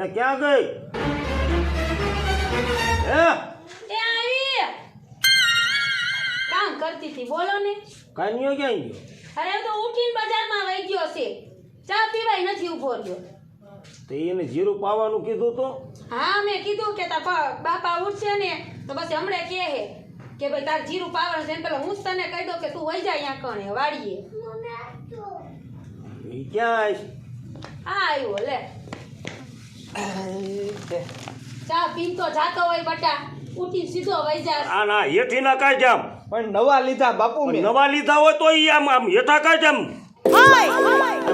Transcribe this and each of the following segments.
એટલે ક્યાં ગઈ હે એ આવી કામ કરતી હતી બોલો ને કાન્યો ક્યાં ગયો અરે તો ઉઠીને બજારમાં વહી ગયો છે ચા પીવાય નથી ઊભો રહ્યો તો એને જીરું પાવાનું કીધું તો હા મેં કીધું કે તાર બાપા ઉઠશે ને તો બસ હમણાં કહે કે ભાઈ તાર જીરું પાવાનું છે ને પેલા હું જ તને કહી દઉં કે તું વહી જા અહીંયા કણે વાડીએ એ ક્યાં આવીશ હા આવ્યો લે ચા પીતો જાતો હોય બટા ઉઠી સીધો વહી જા આ ના હેઠી ના કાંઈ જામ પણ નવા લીધા બાપુ મેં નવા લીધા હોય તો ઈ આમ આમ હેઠા કાંઈ જામ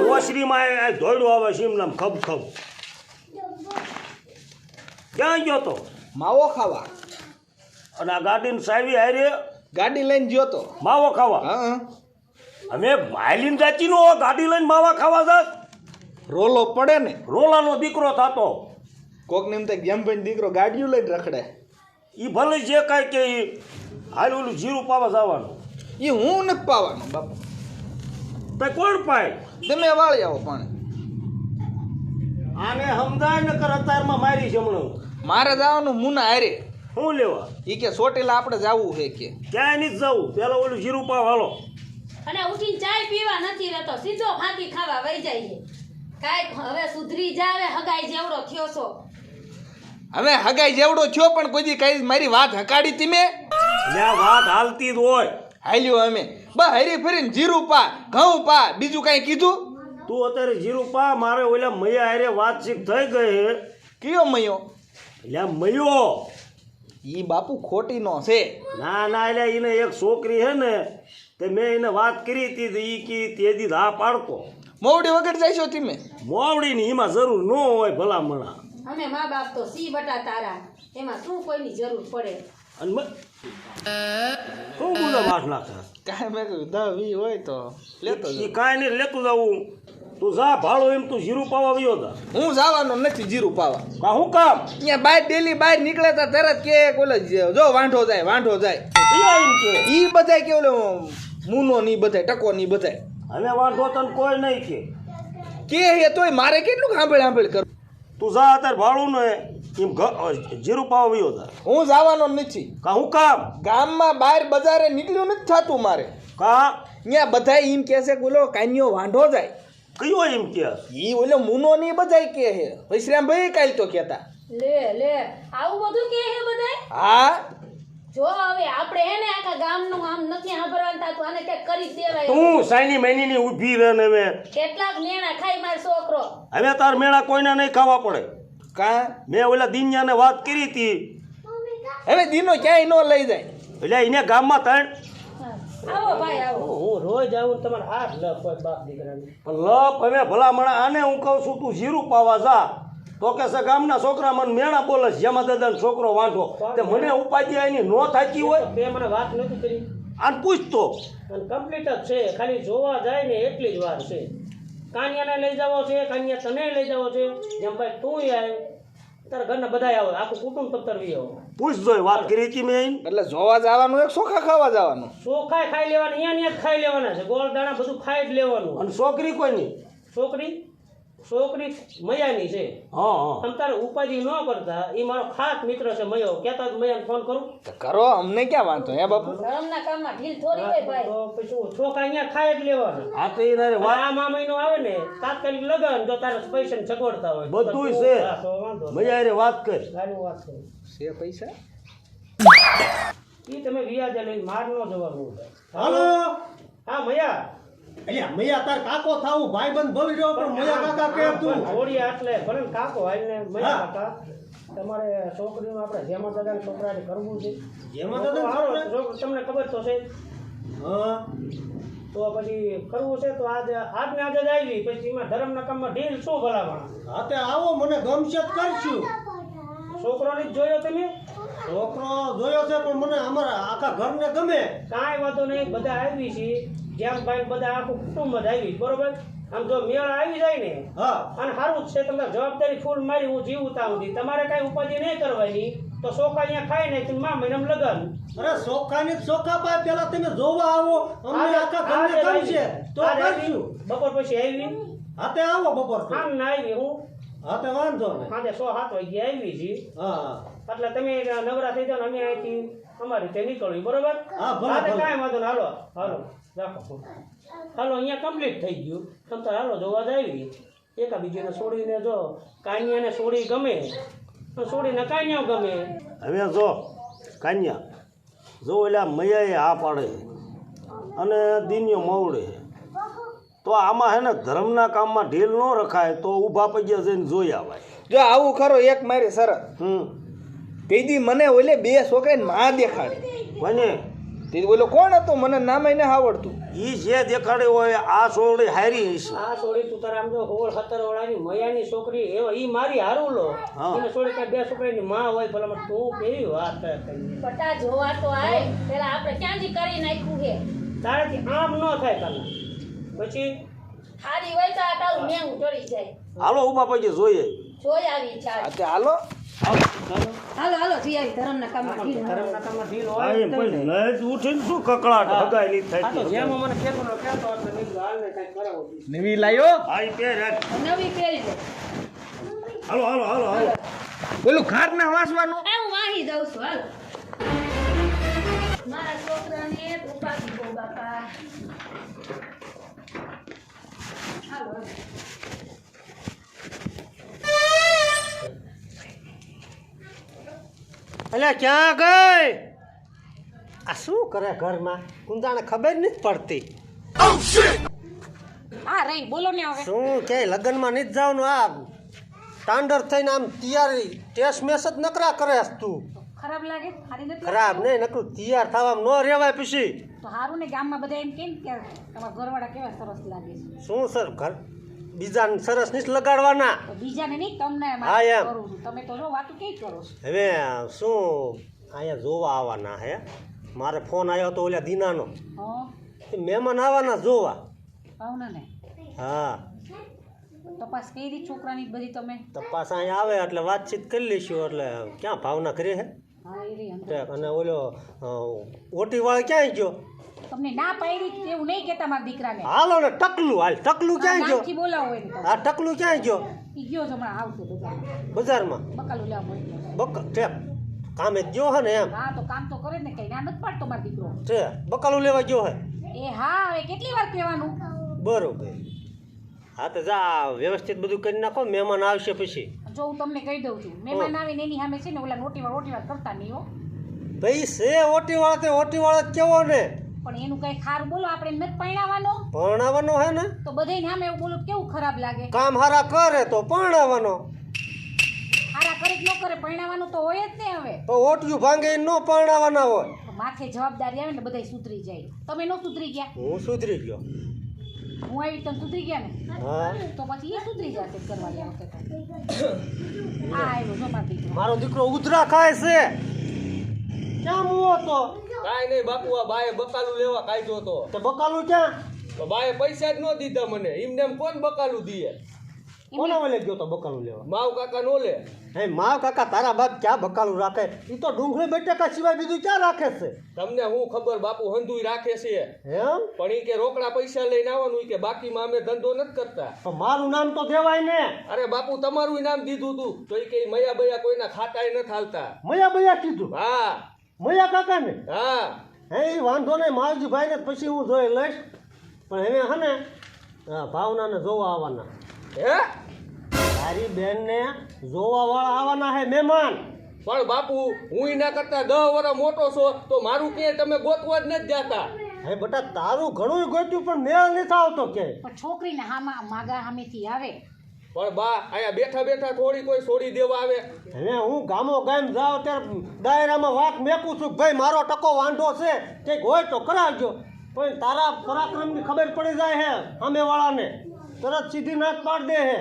ઓસરીમાં ધોયડું આવે સીમનામ ખબ ખબ ક્યાં ગયો તો માવો ખાવા અને આ ગાડીને સાવી હારે ગાડી લઈને ગયો તો માવો ખાવા હા અમે માયલીન જાચી નો ગાડી લઈને માવા ખાવા જાત રોલો પડે ને રોલાનો દીકરો થતો કોક ને એમ થાય ગેમભાઈ દીકરો ગાડીઓ લઈને રખડે ઈ ભલે જે કાંઈ કે ઈ હાલ ઓલું જીરું પાવા જવાનું એ હું નથી પાવાનો બાપુ તો કોણ પાય તમે વાળી આવો પાણી આને સમજાય ને કર અત્યારમાં મારી જમણું મારે જવાનું મુના હારે શું લેવા એ કે સોટેલા આપણે જવું છે કે ક્યાંય નહીં જવું પેલા ઓલું જીરું પાવ હાલો અને ઉઠીને ચાય પીવા નથી રહેતો સીધો ફાંકી ખાવા વહી જાય કાંઈક હવે સુધરી જાવે હગાઈ જેવડો થયો છો હવે હગાઈ જેવડો થયો પણ કોઈ દી કઈ મારી વાત હકાડી તી મેં જ્યાં વાત હાલતી જ હોય હાલ્યો અમે બસ હરી ફરીને જીરું પા ઘઉં પા બીજું કઈ કીધું તું અત્યારે જીરું પા મારે ઓલા મૈયા હારે વાતચીત થઈ ગઈ હે કયો મયો એટલે મૈયો ઈ બાપુ ખોટી નો છે ના ના એટલે એને એક છોકરી હે ને તે મેં એને વાત કરી હતી તો ઈ કી તેદી હા પાડતો મોવડી વગર જાય છો તમે મોવડીની એમાં જરૂર ન હોય ભલામણા અમે મા બાપ તો સી બટા તારા એમાં શું કોઈની જરૂર પડે અને શું બોલો વાત નાખે કાંઈ મેં કહ્યું 10-20 હોય તો લેતો એ કાંઈ નહીં લેતું જવું તું જા ભાડો એમ તું જીરું પાવા ગયો તા હું જવાનો નથી જીરું પાવા કા હું કામ અહીંયા બહાર ડેલી બહાર નીકળે તા તરત કે બોલે જો વાંઢો જાય એમ કે ઈ બધાય કે ઓલો મૂનો ની બધાય ટકો ની બધાય હવે વાંધો તને કોઈ નહીં કે હે તોય મારે કેટલું સાંભળ કરું તું જા અત્યારે ભાડું ને એમ જીરું પાવા ગયો તા હું જવાનો નથી કા હું કામ ગામમાં બહાર બજારે નીકળ્યું નથી થતું મારે કા અહીંયા બધાય એમ કહે છે કે ઓલો કાન્યો વાંઢો જાય કયો એમ કે ઈ ઓલો મૂનો ની બધાય કે હે વૈશ્રામભાઈ કાલ તો કહેતા લે આવું બધું કે હે બધાય હા જો હવે આપણે હે ને આખા ગામનું આમ નથી સાંભળવાનું થાતું આને કંઈક કરી જ દેવાય તું સાઈની મહિની ની ઊભી રહે ને હવે કેટલાક મેણા ખાઈ માર છોકરો હવે તાર મેળા કોઈને નહીં ખાવા પડે કા મેં ઓલા દિનયાને વાત કરી હતી હવે દીનો ક્યાંય ન લઈ જાય એટલે એને ગામમાં ત્રણ આવો ભાઈ આવો હું રોજ આવું તમારે હાથ લપ હોય બાપ દીકરાને પણ લપ હવે ભલામણા આને હું કહું છું તું જીરું પાવા જા તો કે છે ગામના છોકરા મને મેણા બોલે છે જેમાં દાદાનો છોકરો વાંધો તે મને ઉપાધિ એની નો થાકી હોય તે મને વાત નથી કરી આને પૂછતો અને કમ્પ્લીટ જ છે ખાલી જોવા જાય ને એટલી જ વાર છે કાનિયાને લઈ જવો છે કાનિયા તને લઈ જવો છે જેમ ભાઈ તું આવે તારા ઘરના બધા આવે આખું કુટુંબ તરવી આવો પૂછજો વાત કરી હતી મેં એટલે જોવા જવાનું એક ચોખા ખાવા જવાનું ચોખાઈ ખાઈ લેવાના અહીંયા જ ખાઈ લેવાના છે ગોળ દાણા બધું ખાઈ જ લેવાનું અને છોકરી કોઈની છોકરી મયાની છે હા તમ તારે ઉપાધિ ન કરતા એ મારો ખાસ મિત્ર છે મયો કહેતા મયાને ફોન કરું તો કરો અમને ક્યાં વાંધો હે બાપુ ધર્મના કામમાં ઢીલ થોડી હોય ભાઈ તો પછી શું ચોખા અહીંયા ખાઈ જ લેવાના આ તો એને આ મા મહિનો આવે ને તાત્કાલિક લગન જો તારે પૈસા સગવડતા હોય બધું છે હા, તો વાંધો નહીં. મજા હારે વાત કર સારી વાત છે છે પૈસા એ તમે વ્યાજે લઈને માર ન જવાનું હાલો હા મયા અલ્યા મૈયા તાર કાકો થાવું ભાઈબંધ ભવી રહ્યો પણ મૈયા કાકા કે તું ઘોડિયા એટલે ભલે ને કાકો હાલને મયા હા. કાકા તમારે છોકરીનું આપણે જેમાં દાદાને છોકરાને કરવું છે જેમાં તો દાદાને હારો, છોકરા? તમને ખબર તો છે હા તો પછી કરવું છે તો આજે જ આવી પછી એમાં ધર્મના કામમાં ઢીલ શું ભલામણ હા તે આવો મને ગમશે જ કરશું છોકરોને જ જોયો તમે છોકરો જોયો છે પણ મને અમારા આખા ઘરને ગમે કાંઈ વાંધો નહીં બધા આવી છે જેમ ભાઈ બધા આખું કુટુંબ જ આવી બરોબર આમ જો મેળ આવી જાય ને હા અને સારું જ છે તમને જવાબદારી ફૂલ મારી હું જીવું ત્યાં સુધી તમારે કાંઈ ઉપાધિ નહીં કરવાની તો ચોખા અહીંયા ખાઈ નહીં મા મહિનામાં લગન અરે ચોખાની ચોખા પાય પેલા તમે જોવા આવો અમને આખા ઘરને ગમશે તો કરશું બપોર પછી આવી હા તે આવો બપોર પછી. આમ ના આવી હું હા તે વાંધો ને સાંજે 6-7 વાગે આવી છીએ હા એટલે તમે નવરા થઈ જાઓ ને અમે અહીંથી અમારી રીતે નીકળવી બરોબર હા, ભલે, રાતે ભલે. કાંઈ વાંધો નહીં હાલો રાખો હાલો અહીંયા કમ્પ્લીટ થઈ ગયું તમ તાર હાલો જોવા જ આવી એકાબીજીને છોડીને જો કાનિયાને છોડી ગમે તો છોડીને કાનિયા ગમે હવે જો કાન્યા જો એટલે મૈયાએ હા પાડે છે અને દિનિયો મવડે છે તો આમાં હે ને ધર્મના કામમાં ઢીલ ન રખાય તો ઊભા પગ્યા જઈને જોઈ આવાય. જો આવું ખરો એક મારી શરત કીધી મને ઓલે 2 છોકરાને માં દેખાડી કોને તે બોલો કોણ હતો મને નામ એને આવડતું ઈ જે દેખાડે હોય આ સોળી હારી હશે. આ છોડી તું તારે આમ જો 16-17 વાળાની મયાની છોકરી એવા ઈ મારી હારું લો હા. એને છોડી કાંઈ 2 છોકરાની માં હોય ભલા તું કેવી વાત કરે કઈ બટા જોવા તો આય પેલા આપણે ક્યાંથી કરી નાખ્યું છે તારેથી આમ ન થાય તને પછી હારી હોય તો આ તારું મેંગું ચડી જાય હાલો ઊભા પગ્યા જોઈ આવી. જોઈ આવી ચાલ આ તે હાલો હાલો હાલો જઈ આવી ધર્મના કામમાં ઢીલ ન ધર્મના કામમાં ઢીલ હા, હોય એમ પછી નજ ઉઠીને શું કકળાટ હગાઈ નહીં આ તો થાય. જેમ મને કહેતો એટલે નીકળો હાલને કાંઈક કરાવો નવી લાયો હા, ઈ પહેર હેડ. નવી પહેરી લે હાલો હાલો હાલો હાલો બોલું ખાટ ના વાસવાનું આ હું વાહી દઉં છું હાલો મારા છોકરાને ઉપાડી દો બાપા હાલો હાલો. એટલે ક્યાં ગઈ આ શું કરે ઘરમાં કુંદાને ખબર નથી પડતી હા રહી બોલો ને હવે શું કે લગ્નમાં નથી જવાનું આ તાંડર થઈને આમ તૈયારી ટેસ્ટ મેસ જ નકરા કરે તું ખરાબ લાગે હારી નથી ખરાબ નહીં નકરું તૈયાર થવામાં ન રહેવાય પછી તો હારું ને ગામમાં બધા એમ કેમ કે તમારા ઘરવાળા કેવા સરસ લાગે છે શું સર ઘર બીજાને સરસ નથી લગાડવાના તો બીજાને નહીં તમને હા, એમ. કરું છું તમે તો જો વાતું કઈ કરો છો હવે શું અહીંયા જોવા આવવાના હે મારે ફોન આવ્યો તો ઓલા દીનાનો હા એ મહેમાન આવવાના જોવા ભાવના ને હા તપાસ કરી દી છોકરાની બધી તમે તપાસ અહીંયા આવે એટલે વાતચીત કરી લઈશું એટલે ક્યાં ભાવના કરી હે હા એ રહી અંદર. ઠેક, અને ઓલો ઓટી વાળો ક્યાંય ગયો તમને ના પાડી એવું નહીં કેતા મારા દીકરાને હાલો ને ટકલું હાલ ટકલું ક્યાંય ગયો નામથી બોલાવો એને તો. આ ટકલું ક્યાંય ગયો ઈ ગયો જ હમણાં આવશે બજારમાં. બજારમાં બકાલું લેવા મોકલ્યો. બક ઠેક કામે જ ગયો હે ને એમ હા તો કામ તો કરે જ ને કઈ ના નથી પાડતો મારો દીકરો ઠેક બકાલું લેવા ગયો હે એ હા હવે કેટલી વાર કહેવાનું બરોબર હા તો જા વ્યવસ્થિત બધું કરી નાખો મહેમાન આવશે પછી જો હું તમને કહી દઉં છું મહેમાન આવીને એની સામે છે ને ઓલા રોટીવાર કરતા નહીં હો ભાઈ છે ઓટી વાળા તે ઓટી વાળા જ કેવો ને પણ એનું કઈ ખારું બોલો આપણે નથી પરણાવવાનો પરણાવવાનો હે ને તો બધાય સામે એવું બોલો કેવું ખરાબ લાગે કામ હારા કરે તો પરણાવવાનો હારા કરે કે ન કરે પરણાવવાનું તો હોય જ ને હવે તો ઓટિયું ભાંગે ન પરણાવવાના હોય તો માથે જવાબદારી આવે ને બધાય સુધરી જાય તમે ન સુધરી ગયા હું સુધરી ગયો હું આવી તમે સુધરી ગયા ને હા તો પછી એ સુધરી જશે કરવાની આ વખતે આ આવ્યો જો મારો દીકરો મારો દીકરો ઉધરા ખાય છે ક્યાં મુવો તો કાંઈ નહીં બાપુ આ બાએ બકાલું લેવા કાઢ્યો તો તે બકાલું ક્યાં તો બાએ પૈસા જ ન દીધા મને એમને એમ કોણ બકાલું દીએ કોના વલે ગયો તો બકાલું લેવા માવ કાકા નો લે હે મા કાકા તારા બાપ ક્યાં બકાલું રાખે એ તો ડુંગળી બટેકા સિવાય બીજું ક્યાં રાખે છે તમને હું ખબર બાપુ હંધુય રાખે છે એમ પણ ઈ કે રોકડા પૈસા લઈને આવવાનું ઈ કે બાકીમાં અમે ધંધો નથી કરતા તો મારું નામ તો દેવાય ને અરે બાપુ તમારું નામ દીધું તું તો ઈ કે મયા બયા કોઈના ખાતાય નથી હાલતા મયા બયા કીધું હા મયા કાકા ને હા હે એ વાંધો નહીં માવજીભાઈ ને પછી હું જોઈ લઈશ પણ હવે હે ને ભાવનાને જોવા આવવાના હે તારી બેનને જોવા વાળા આવવાના હે મહેમાન પણ બાપુ હું એના કરતા 10 વર્ષ મોટો છો તો મારું ક્યાંય તમે ગોતવા જ નથી જાતા હે બેટા તારું ઘણું ગોત્યું પણ મેળ નથી આવતો કે પણ છોકરીને હામાં માગા સામેથી આવે પણ બા અહીંયા બેઠા બેઠા થોડી કોઈ છોડી દેવા આવે હવે હું ગામો ગામ જાઉં ત્યારે દાયરામાં વાત મેકું છું કે ભાઈ મારો ટકો વાંધો છે કંઈક હોય તો કરાવજો પણ તારા પરાક્રમની ખબર પડી જાય હે સામેવાળાને તરત સીધી નાક પાડ દે હે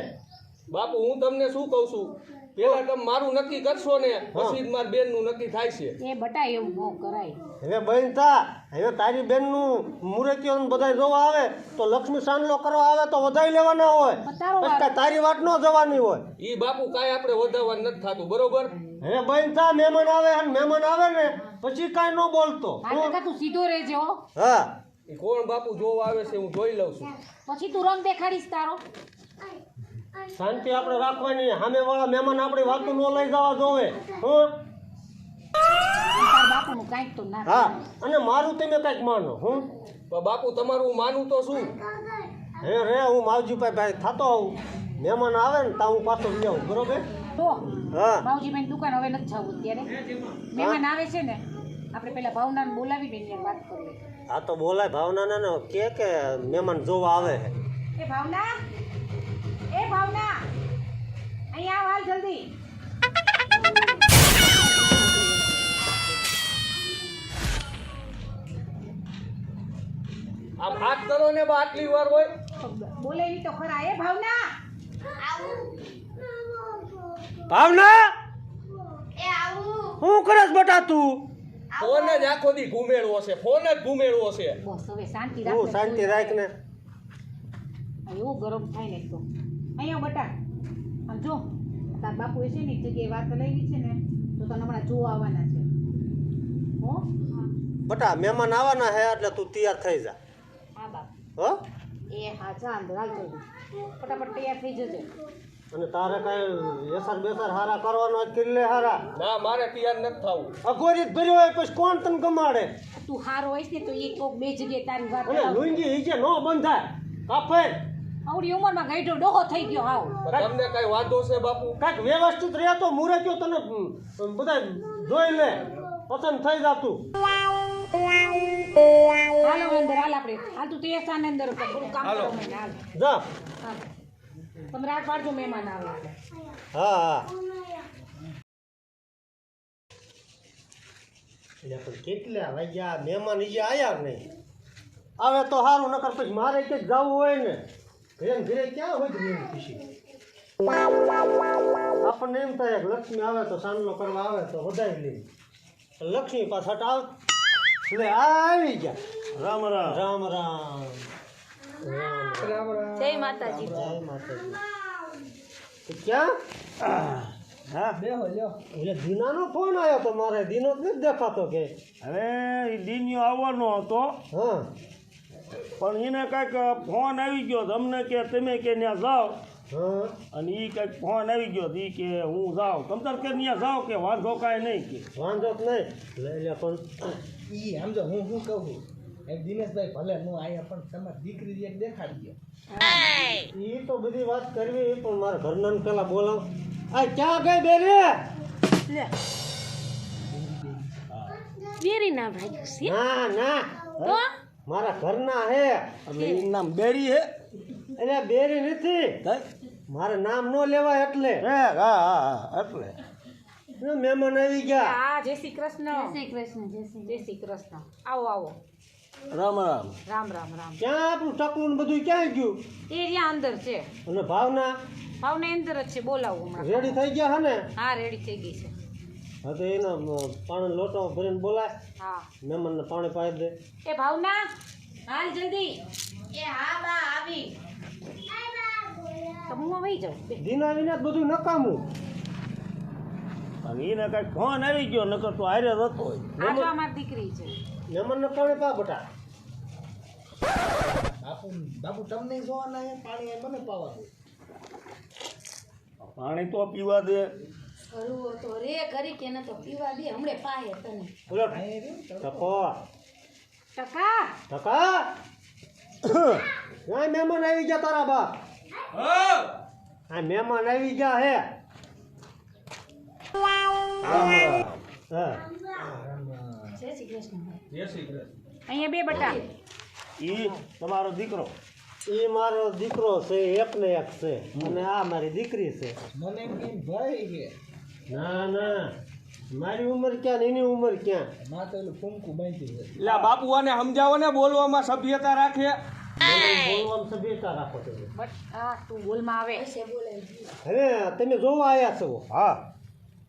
બાપુ હું તમને શું કહું છું પેલા તમે મારું નક્કી કરશો ને પછી જ મારી બેનનું નક્કી થાય છે એ બટા એવું ન કરાય હવે બનતા હવે તારી બેનનું મુરતીઓ બધા જોવા આવે તો લક્ષ્મી સાંડલો કરવા આવે તો વધાઈ લેવાના હોય પણ તારો પછી કાંઈ તારી વાત ન જવાની હોય ઈ બાપુ કાંઈ આપણે વધારવાનું નથી થતું બરોબર હવે બનતા મહેમાન આવે અને મહેમાન આવે ને પછી કાંઈ ન બોલતો આ કાકા તું સીધો રહેજો હો. હા ઈ કોણ બાપુ જોવા આવે છે હું જોઈ લઉં છું પછી તું રંગ દેખાડીશ તારો શાંતિ આપણે રાખવાની, સામેવાળા મહેમાન આપણી વાતો ન લઈ જવા જોવે. હું તાર બાપુનું કાંઈક તો ના હા, અને મારું તમે કાંઈક માનો. હું પણ બાપુ તમારું માનું તો શું? રે હું માવજીભાઈ ભાઈ થતો આવું, મહેમાન આવે ને ત્યાં હું પાછો લઈ આવું, બરોબર? તો હા માવજીભાઈની દુકાન હવે નથી જવું અત્યારે. મહેમાન આવે છે ને, આપણે પેલા ભાવનાને બોલાવીને એની વાત કરીએ. આ તો બોલાય ભાવના ને કે મહેમાન જોવા આવે છે. એ ભાવના, એ ભાવના, અહીંયા આવ હાલ જલ્દી. આમ હાથ કરો ને બા, આટલી વાર હોય? બોલાવી તો ખરા. એ ભાવના, ભાવના શું કરસ બેટા તું? ફોન જ આખો દી ઘુમેડવો છે, ફોન જ ઘુમેડવો છે. બસ હવે શાંતિ હું રાખ. શાંતિ રાખ ને. એવું ગરમ થાય ને તો અહીંયા બટા આમ જો, તાર બાપુ છે ને એક જગ્યાએ વાત લઈ છે ને, તો તને હમણાં જોવા આવવાના છે. હો બેટા મહેમાન આવવાના હે એટલે તું તૈયાર થઈ જા. હા બાપ. હો એ હા જા અંદર હાલ જલ્દી, ફટાફટ તૈયાર થઈ જજે. અને તારે કઈ એસર બેસર હારા કરવાનો જ કરી લે હારા. ના, મારે તૈયાર નથી થવું. અઘોરી ભર્યો હોય પછી કોણ તને ગમાડે? તું હારો હોઈશ ને તો એ કોક બે જગ્યાએ તારી વાત અને લુંગી ઈજે નો બંધાય કાફે. આવડી ઉંમરમાં ગાઈડો ડોહો થઈ ગયો હાવ. પણ તમને કઈ વાંધો છે બાપુ? કાંઈક વ્યવસ્થિત રહે તો મુરત્યો તને બધા જોઈ લે, પસંદ થઈ જાતું. હાલો અંદર હાલ આપણે. હાલ તું તૈયાર થાને અંદર થોડું કામ હાલો. કરો મને હાલ. જા. હાલ. તમે રાત પાડજો મહેમાન આવે એટલે. હા હા. એટલે પણ કેટલા વાગ્યા મહેમાન ઈજે આયા નહીં. આવે તો સારું, નકર પછી મારે ક્યાંક જવું હોય ને ઘરે ને ઘરે ક્યાં હોય ને ખુશી. આપણને એમ થાય કે લક્ષ્મી આવે તો સાંજલો કરવા આવે તો વધારી લે. લક્ષ્મી પાછા હટ આવ એટલે આવી ગયા. રામ રામ. રામ રામ. જય માતાજી. જય માતાજી. તો ક્યાં? હા એટલે દીનાનો ફોન આવ્યો તો મારે, દીનો જ નથી દેખાતો કે. હવે એ દિનયો આવવાનો હતો, હા પણ એને કાંઈક ફોન આવી ગયો તો અમને કે તમે કે ત્યાં જાઓ, હા અને એ કંઈક ફોન આવી ગયો તો એ કે હું જાઉં. તમ તાર કે ત્યાં જાઓ કે વાંધો કાંઈ નહીં કે. વાંધો જ નહીં. લઈ લે પણ ઈ સમજો હું શું કહું છું એક દિનેશભાઈ ભલે હું આયા પણ તમારી દીકરી એક દેખાડી દો. એ તો બધી વાત કરવી પણ મારા ઘરના પેલા બોલાવ. આ ક્યાં ગઈ બેરી? વેરી ના ભાઈ છે ના ના તો મારા ઘરના હે. એટલે એનું નામ બેરી હે. એટલે બેરી નથી, થાય? મારે નામ ન લેવાય એટલે. હે હા હા હા એટલે મહેમાન આવી ગયા. હા જય શ્રી કૃષ્ણ. જય શ્રી કૃષ્ણ. જય શ્રી કૃષ્ણ. આવો આવો. રામ રામ. રામ રામ રામ. ક્યાં આપણું ટકલું ને બધું ક્યાં ગયું? એ રહ્યા અંદર છે. અને ભાવના ભાવને અંદર જ છે. બોલાવું હમણાં. રેડી થઈ ગયા હે ને? હા રેડી થઈ ગઈ છે. હા તો એને પાણી લોટો ભરીને બોલાય, હા. મહેમાનને પાણી પાઈ દે. એ ભાવના હાલ જલ્દી. એ હા બા આવી. તો હું આવી જાઉં. દીના વિના બધું નકામું. અને એને કાંઈક ફોન આવી ગયો, નકર તો હારે જતો હોય. આ જો અમારી દીકરી છે. મહેમાનને પાણી પા બટા. બાપુ તમને જોવાના છે પાણી એ મને પાવા દો. પાણી તો પીવા દે. હળવો તો રે કરી કે ન તો પીવા દે હમણે પાહે તને. બોલો અહીંયા ટકો ટકા ટકા. હા મહેમાન આવી ગયા તારા બા. હા મહેમાન આવી ગયા હે. હા જય શ્રી કૃષ્ણ. જય શ્રી કૃષ્ણ. અહીંયા બે બટા. એ તમારો દીકરો. એ મારો દીકરો છે, એક ને એક છે, અને આ મારી દીકરી છે. મને એમ કેમ ભાઈ કે ના ના મારી ઉંમર ક્યાં ને એની ઉંમર ક્યાં? માં તો એલું ફૂમકું બાંધી છે. એટલે આ બાપુ આને સમજાવો ને, બોલવામાં સભ્યતા રાખે. મને બોલવામાં સભ્યતા રાખો તમે. બટ હા તું બોલમાં આવે. હશે બોલાય. હવે તમે જોવા આવ્યા છો, હા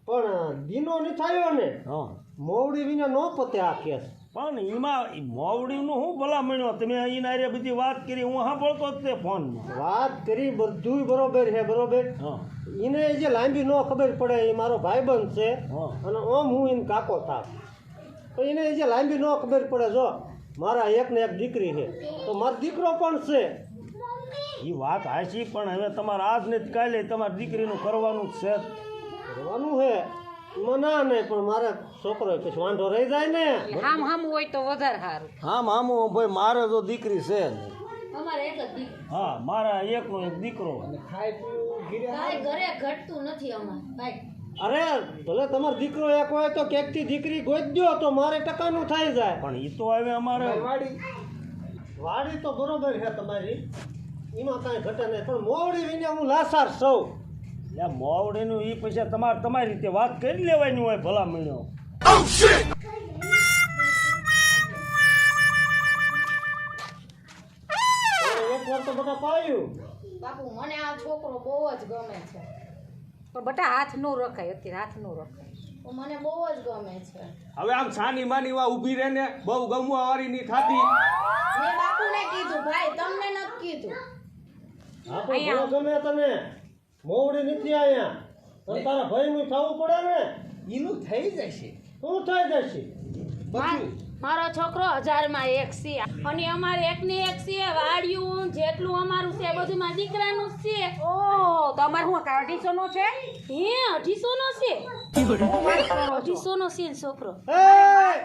પણ દીનો નથી થયો ને, હા. મોવડી વિના નો પતે આ કેસ. પણ એમાં મોવડીનું શું ભલા મળ્યો? તમે એના હારે બધી વાત કરી, હું સાંભળતો જ તે ફોનમાં. વાત કરી બધુંય બરોબર છે, બરોબર. હા એને જે લાંબી ન ખબર પડે, એ મારો ભાઈબંધ છે, હા. અને ઓમ હું એને કાકો થાક. તો એને જે લાંબી ન ખબર પડે, જો મારા એક ને એક દીકરી છે, તો મારો દીકરો પણ છે. એ વાત હાચી પણ હવે તમારે આજ ને કાલે તમારી દીકરીનું કરવાનું જ છે. કરવાનું હે મના નહીં પણ મારે છોકરો પછી વાંધો રહી જાય ને. હામ હામ હોય તો વધારે સારું. આમ ભાઈ મારે તો દીકરી છે નહીં. અમારે એક જ દીકરી. હા મારા એકનો એક દીકરો. અને ખાઈ પીવું ઘીરે કાંઈ ઘરે ઘટતું નથી અમારે ભાઈ. અરે ભલે તમારો દીકરો એક હોય તો કેકથી દીકરી ગોતી દ્યો તો મારે ટકાનું થઈ જાય. પણ એ તો હવે અમારે વાડી વાડી તો બરોબર છે તમારી, એમાં કાંઈ ઘટે નહીં, પણ મોવડી વિને હું લાસાર સૌ. એટલે મોવડીનું એ પૈસા તમારી રીતે વાત કરી લેવાની હોય ભલા મળ્યો. એક વાર તો બધા પાયું. બાપુ મને આ છોકરો બહુ જ ગમે છે. પણ બટા હાથ નો રખાય, અત્યારે હાથ નો રખાય. તો મને બહુ જ ગમે છે. હવે આમ છાની માની વા ઊભી રહે ને બહુ ગમવા વાળી ની થાતી. મેં બાપુને કીધું ભાઈ, તમને નથી કીધું. હા તો ભલે ગમે તને મોવડી નથી આયા પણ તારા ભાઈનું થવું પડે ને. એનું થઈ જશે શું થઈ જશે? બધું મારો છોકરો 1000માં 1 છે અને અમારે એકની એક છે. વાડિયું જેટલું અમારું છે બધું મારા દીકરાનું જ છે. ઓહ, તો અમારે શું 250 નો છે? હે 250 નો છે. 250 નો છે ને છોકરો. એ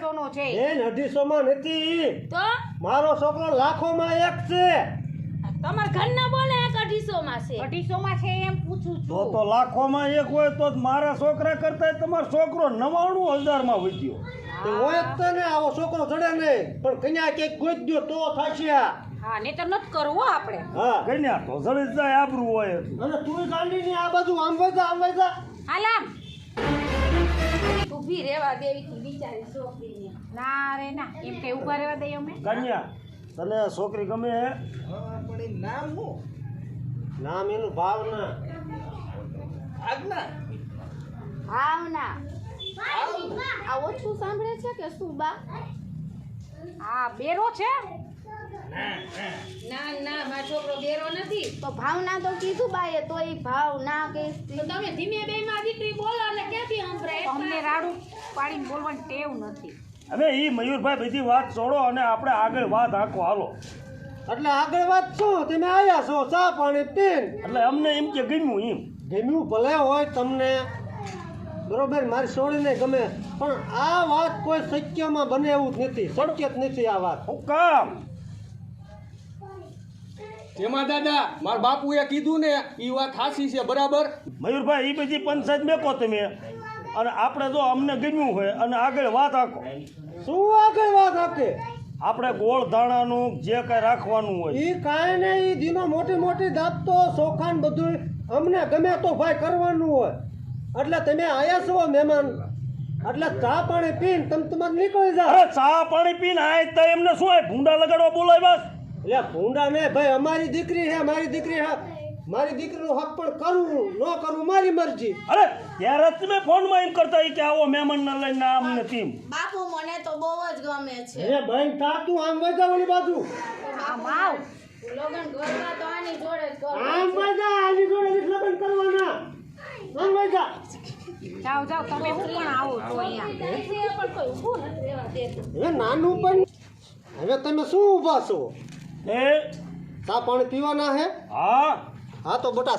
500 નો છે. બેન 250 માં નથી, તો મારો છોકરો લાખોમાં એક છે. તમારા ઘરના બોલે 250 માં છે. 250 માં છે એમ પૂછું તો છું. લાખોમાં એક હોય તો જ મારા છોકરા કરતા તમારો છોકરો 99,000માં વધ્યો. તે હોય જ તો ને આવો છોકરો જડે નહીં, પણ કન્યા ક્યાંક ગોતી દ્યો તો થશે. હા, ને તો નથી કરવું આપણે. હા કન્યા તો જડી જ જાય આબરૂ હોય એટલું. અને તું ગાંડી ની આ બાજુ આમ વઈ જા. હાલ આમ. ઊભી રહેવા દેવી હતી બિચારી છોકરીને. ના રે ના, એમ કે ઉભા રહેવા દઈએ અમે. કન્યા તને છોકરી ગમે હે? હા પણ એ નામ હું નામ એનું ભાવના. આજ્ઞા ભાવના. આ ઓછું સાંભળે છે કે શું બા? હા, બેરો છે. ના ના, મારો છોકરો બેરો નથી. તો ભાવના તો કીધું બાએ, તો એ ભાવના કે તમે ધીમે બે માં દીકરી બોલો ને ક્યાંથી તો સંભળાય? અમને રાડું પાડીને બોલવાની ટેવ નથી. હવે એ મયુરભાઈ બધી વાત છોડો અને આપણે આગળ વાત આખો હાલો. એટલે આગળ વાત શું, તમે આયા છો ચા પાણી પીન. એટલે અમને એમ કે ગમ્યું એમ. ગમ્યું ભલે હોય તમને, બરોબર, મારી છોડીને ગમે, પણ આ વાત કોઈ શક્યમાં બને એવું જ નથી, શક્ય જ નથી આ વાત. હું કામ જેમાં દાદા મારા બાપુએ કીધું ને એ વાત હાસી છે બરાબર. મયુરભાઈ એ બધી પંચાયત મેકો તમે અને આપણે જો અમને ગમ્યું હોય અને આગળ વાત આખો. શું આગળ વાત આપે? આપણે ગોળ ધાણાનું જે કાંઈ રાખવાનું હોય એ કાંઈ નહીં, ઈ દીનો મોટી મોટી દાબતો ચોખાન બધું અમને ગમે તો ભાઈ કરવાનું હોય. એટલે તમે આયા છો મહેમાન, એટલે ચા પાણી પીને તમે તમારે નીકળી જાઓ. અરે ચા પાણી પીને આય તો એમને શું હોય ભૂંડા લગાડવા બોલાય બસ. એટલે ભૂંડા ને ભાઈ, અમારી દીકરી છે, મારી દીકરી છે, મારી દીકરીનું હક પણ કરવું ન કરવું મારી મરજી. અરે ત્યારે જ તમે ફોનમાં એમ કરતા હોય કે આવો મહેમાનને લઈને આમ ને તેમ. બાપુ મને તો બહુ જ ગમે છે. હે ભાઈ થાતું આમ વઈ જા ઓલી બાજુ, આમ આવ. લગન ઘરમાં તો આની જોડે જ કરું. આમ વઈ જા, આની જોડે જ લગ્ન કરવાના. આમ વઈ જા. જાઓ જાઓ, તમે હું પણ આવો છો અહીંયા. પણ કોઈ ઊભું નથી રહેવા દેતું. હવે નાનું પણ હવે તમે શું ઊભા છો? એ ચા પાણી પીવાના હે? હા હા તો બેટા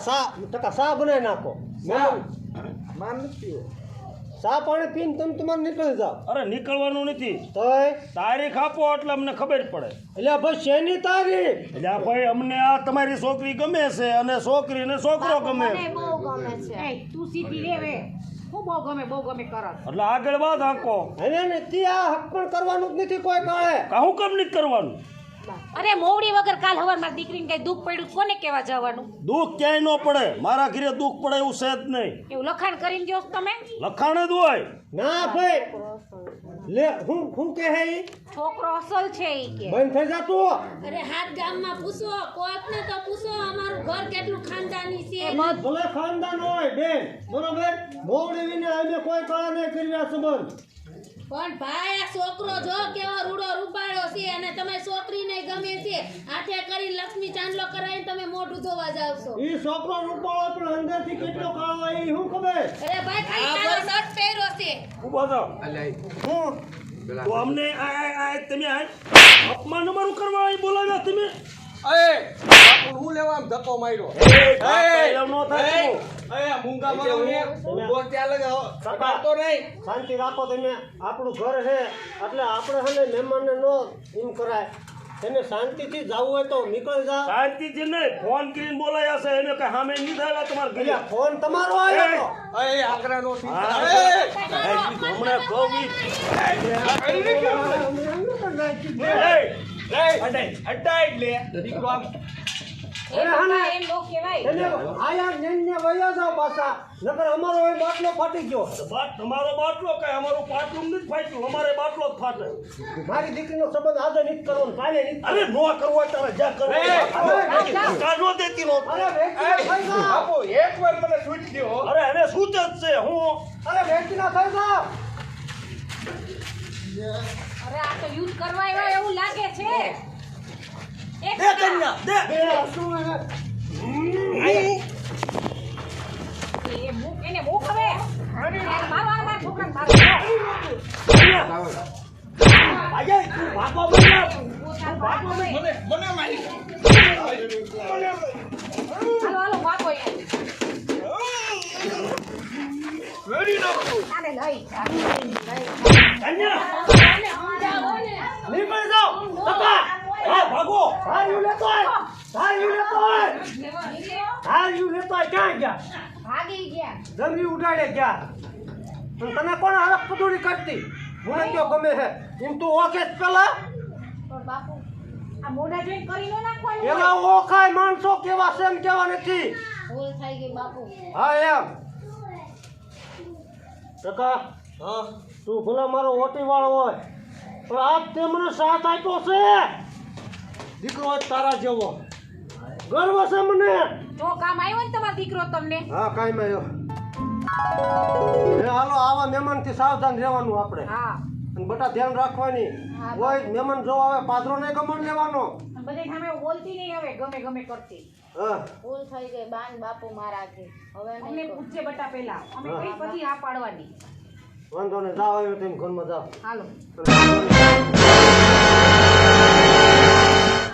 ચા બનાવી નાખો. માન નથી ચા પાણી પીને તમે તમારે નીકળી જાઓ. અરે નીકળવાનું નથી, તોય તારીખ આપો એટલે અમને ખબર પડે. એટલે ભાઈ શેની તારીખ? એટલે આ ભાઈ અમને આ તમારી છોકરી ગમે છે અને છોકરીને છોકરો ગમે મને બહુ ગમે છે. એ તું સીધી રેવે. હું બહુ ગમે કરત. એટલે આગળ વાત આંકો. હવે નથી આ હક પણ કરવાનું જ નથી કોઈ કાળે. કાહું કેમ નથી કરવાનું? અરે મોવડી વગર કાલ હવાર મારી દીકરીને કઈ દુઃખ પડ્યું તો કોને કહેવા જવાનું? દુઃખ ક્યાંય ન પડે, મારા ઘરે દુઃખ પડે એવું છે જ નહીં. એવું લખાણ કરીને ગયો છો તમે? લખાણ જ હોય. ના ભાઈ લે હું કહે હે ઈ? છોકરો અસલ છે ઈ કે. બંધ થઈ જા તું. અરે હાથ ગામમાં પૂછો, કોઈકને તો પૂછો અમારું ઘર કેટલું ખાનદાની છે. ભલે ખાનદાન હોય બેન, બરોબર, મોવડી વિને અમે કોઈ કાળા નહીં કર્યા સંબંધ. પણ ભાઈ આ છોકરો જો કેવો રૂડો રૂપાળો છે અને તમે છોકરીને ગમે છે. હાથે કરી લક્ષ્મી ચાંદલો કરાવીને તમે મોઢું ધોવા જાવ છો. ઈ છોકરો રૂપાળો પણ અંદરથી કેટલો કાળો હોય ઈ શું ખબર? અરે ભાઈ ખાલી કાળો શર્ટ પહેર્યો છે. ઊભા થાઓ. હું તો અમને તમે અપમાન અમારું કરવા અહીં બોલાવ્યા તમે? બાપુ હું લેવા આમ ધક્કો માર્યો બાપા નો થાય તું. એ મૂંગા મારવને ઊભો ત્યાં લગાવો કાતો નહીં શાંતિ રાખો તમે આપણું ઘર છે એટલે આપણે છે ને મહેમાનને નો એમ કરાય એને શાંતિથી જવું હોય તો નીકળી જા શાંતિથી નહીં ફોન કરીને બોલાયા છે એને કઈ સામે નહીં થાય તમારે ઘરે. એટલે ફોન તમારો આવ્યો તો એ આકરાનો હા, હમણાં કહું ઈ. હટાઈ લે દીકરો આમ એમ નો કહેવાય એને આયા ને વયા જાવ પાછા નકર અમારો એ બાટલો ફાટી ગયો તમારો બાટલો કઈ અમારું પાટલું નથી ફાટ્યું અમારે બાટલો જ ફાટે. મારી દીકરીનો સંબંધ આજે નથી કરવો ને કાલે નથી અરે નો કરવો હોય તારે જ્યાં કરવો હોય. કાઢો દેતી નો. અરે વેચી થઈ જાવ બાપુ એકવાર મને છૂટ દ્યો અરે એને શું જ છે હું અરે વેચી ના થઈ જાવ અરે આ તો યુદ્ધ કરવા આવ્યા એવું લાગે છે એક દે કન્યા દે. એ મૂક એને મૂક હવે મારવા છોકરાને મારવા આજે તું ભાગો બોલા. મને મારી હાલો હાલો ભાગો વેરી નાખું આને લઈ કન્યા નીકળી જાવ પપ્પા હા ભાગો. હાર્યું લેતો આય હાર્યું લેતો આય હાર્યું લેતો આય ક્યાં ગયા ભાગી ગયા જંગલી ઉડાડે ગયા પણ તને કોણ હરક પદુડી કરતી મને કયો ગમે છે એમ તું ઓકે જ પેલા પણ બાપુ આ મોઢા જોઈને કરી નો નાખવાનું પેલા ઓખાય માણસો કેવા છે એમ કેવા નથી ભૂલ થઈ ગઈ બાપુ હા એમ ટકા હા તું ભલે મારો ઓટી વાળો હોય પણ આજ તે મને સાથ આપ્યો છે દીકરો આજ તારા જેવો ગર્વ છે મને તો કામ આવ્યો ને તમારો દીકરો તમને હા કાંઈ આવ્યો એ હાલો આવા મહેમાનથી સાવધાન રહેવાનું આપણે હા અને બટા ધ્યાન રાખવાની હા, કોઈ મહેમાન જો આવે પાદરો નહીં ગમણ લેવાનો અને બધે સામે હું બોલતી નહીં હવે ગમે ગમે કરતી હા ભૂલ થઈ ગઈ બાન બાપુ મારાથી હવે અમને નહીં કરું. પૂછજે બટા પહેલા અમે કઈ પછી હા પાડવાની વાંધો નહીં જાઓ આવ્યો તેમ ઘરમાં જાઓ હાલો અને